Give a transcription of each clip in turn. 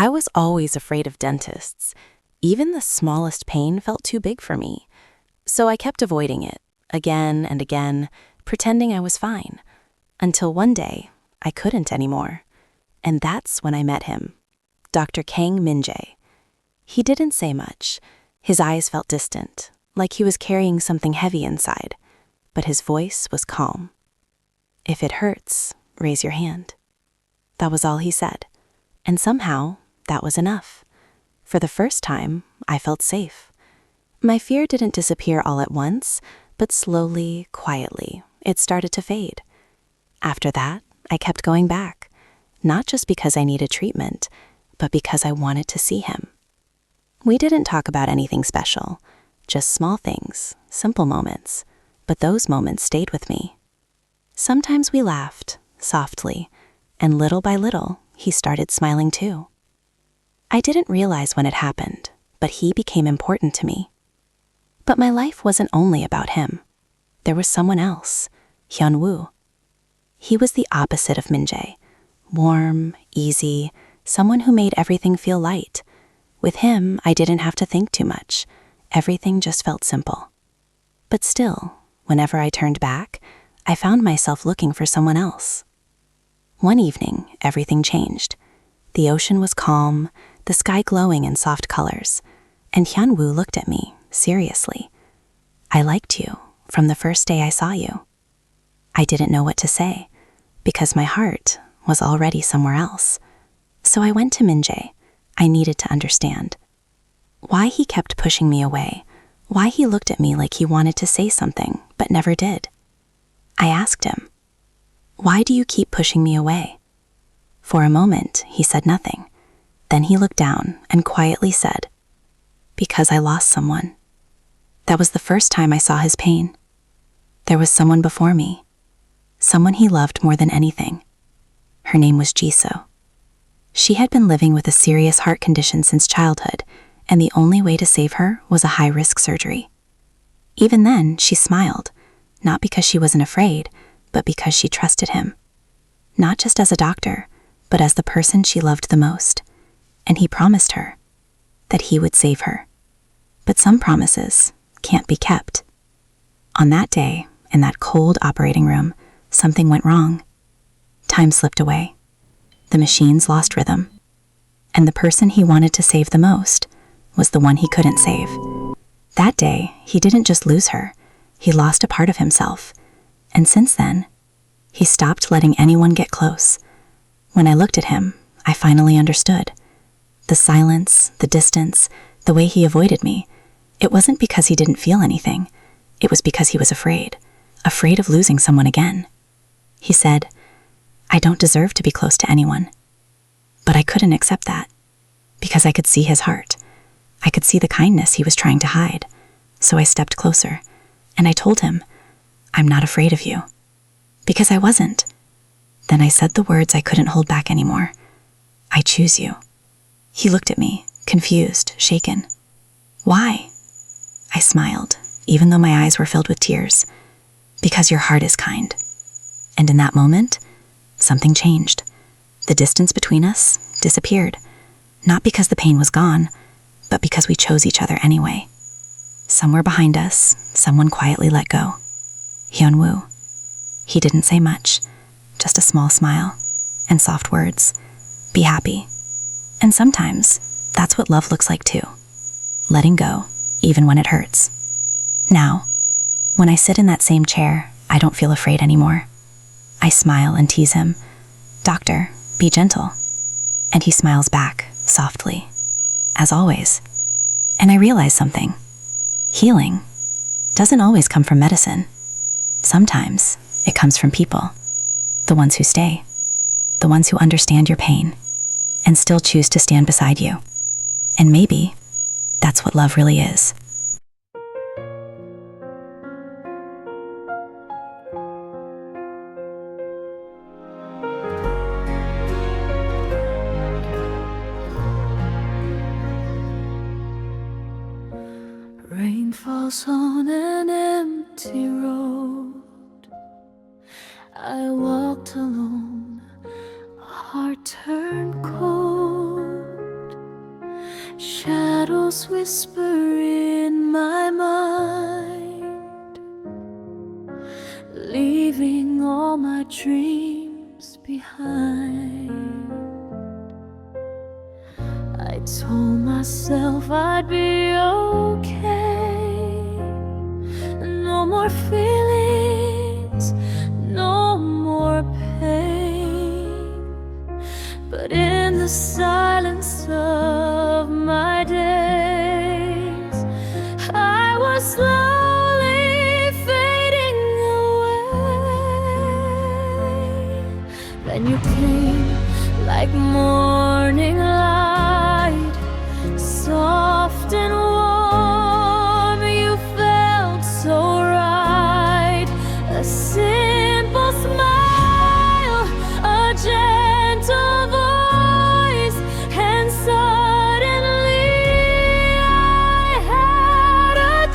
I was always afraid of dentists. Even the smallest pain felt too big for me. So I kept avoiding it, again and again, pretending I was fine. Until one day, I couldn't anymore. And that's when I met him, Dr. Kang Minjae. He didn't say much. His eyes felt distant, like he was carrying something heavy inside. But his voice was calm. "If it hurts, raise your hand." That was all he said. And somehow, that was enough. For the first time, I felt safe. My fear didn't disappear all at once, but slowly, quietly, it started to fade. After that, I kept going back, not just because I needed treatment, but because I wanted to see him. We didn't talk about anything special, just small things, simple moments, but those moments stayed with me. Sometimes we laughed, softly, and little by little, he started smiling too. I didn't realize when it happened, but he became important to me. But my life wasn't only about him. There was someone else, Hyun-woo. He was the opposite of Minjae, warm, easy, someone who made everything feel light. With him, I didn't have to think too much. Everything just felt simple. But still, whenever I turned back, I found myself looking for someone else. One evening, everything changed. The ocean was calm, the sky glowing in soft colors, and Hyun-woo looked at me, seriously. "I liked you from the first day I saw you." I didn't know what to say, because my heart was already somewhere else. So I went to Minjae. I needed to understand why he kept pushing me away, why he looked at me like he wanted to say something, but never did. I asked him, "Why do you keep pushing me away?" For a moment, he said nothing. Then he looked down and quietly said, "Because I lost someone." That was the first time I saw his pain. There was someone before me, someone he loved more than anything. Her name was Jisoo. She had been living with a serious heart condition since childhood, and the only way to save her was a high-risk surgery. Even then, she smiled, not because she wasn't afraid, but because she trusted him. Not just as a doctor, but as the person she loved the most. And he promised her that he would save her. But some promises can't be kept. On that day, in that cold operating room, something went wrong. Time slipped away. The machines lost rhythm. And the person he wanted to save the most was the one he couldn't save. That day, he didn't just lose her. He lost a part of himself. And since then, he stopped letting anyone get close. When I looked at him, I finally understood. The silence, the distance, the way he avoided me, it wasn't because he didn't feel anything. It was because he was afraid of losing someone again. He said, "I don't deserve to be close to anyone." But I couldn't accept that, because I could see his heart. I could see the kindness he was trying to hide. So I stepped closer, and I told him, "I'm not afraid of you." Because I wasn't. Then I said the words I couldn't hold back anymore. "I choose you." He looked at me, confused, shaken. "Why?" I smiled, even though my eyes were filled with tears. "Because your heart is kind." And in that moment, something changed. The distance between us disappeared. Not because the pain was gone, but because we chose each other anyway. Somewhere behind us, someone quietly let go. Hyun-woo. He didn't say much, just a small smile and soft words. "Be happy." And sometimes, that's what love looks like too. Letting go, even when it hurts. Now, when I sit in that same chair, I don't feel afraid anymore. I smile and tease him, "Doctor, be gentle." And he smiles back, softly, as always. And I realize something. Healing doesn't always come from medicine. Sometimes it comes from people. The ones who stay. The ones who understand your pain and still choose to stand beside you. And maybe that's what love really is. Rain falls on an empty road. I walked alone, a heart turned cold. Shadows whisper in my mind, leaving all my dreams behind. I told myself I'd be okay. No more feelings, no more pain. But in the silence of my days, I was slowly fading away. Then you came like morning light, soft and warm. You felt so right. A simple smile, a gentle voice, and suddenly I had a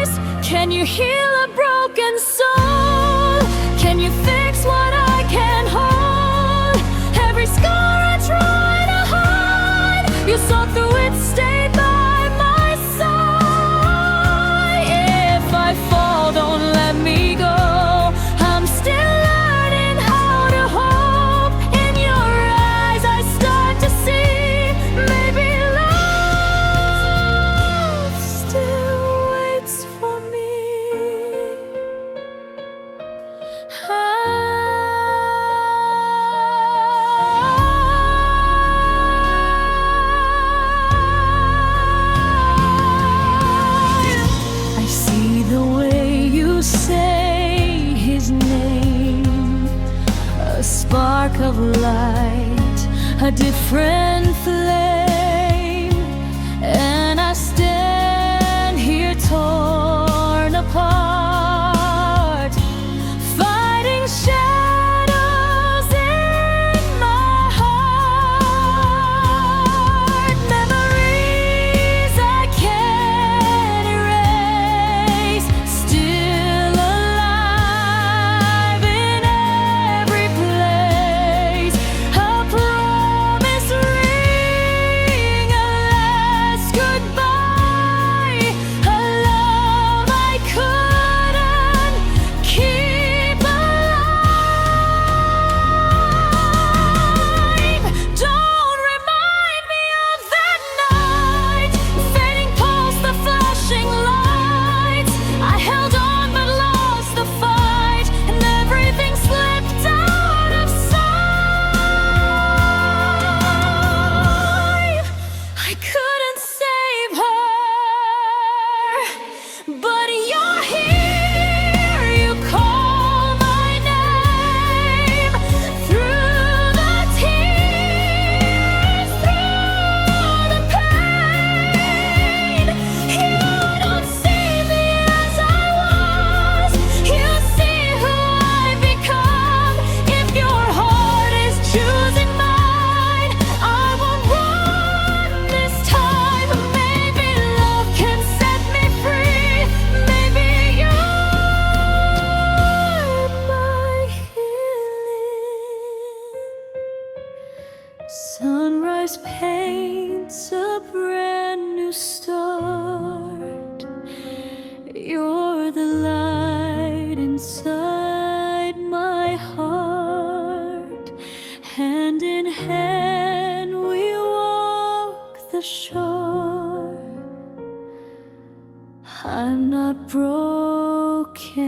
choice. Can you heal a broken soul? Can you fix what I can't hold? Every scar I try to hide, you saw through it, stayed by my side. If I fall, don't let me go. I'm still learning how to hope. In your eyes I start to see, maybe love still waits for me. I see the way you say his name, a spark of light, a different flame, and I stand here torn apart, fighting shadows in my heart. Memories I can't erase, still alive in every place. A promise ring, a last goodbye, a love I couldn't keep alive. Don't remind me of that night, fading past the flashing lights. I held on but lost the fight, and everything slipped out of sight. I couldn't save her, but you're here. You call my name through the tears, through the pain. You don't see me as I was, you see who I've become. If your heart is choosing mine, I won't run this time. Maybe love can set me free. Maybe you're my healing. Sunrise paints a brand new start. You're the light inside my heart. Hand in hand we walk the shore. I'm not broken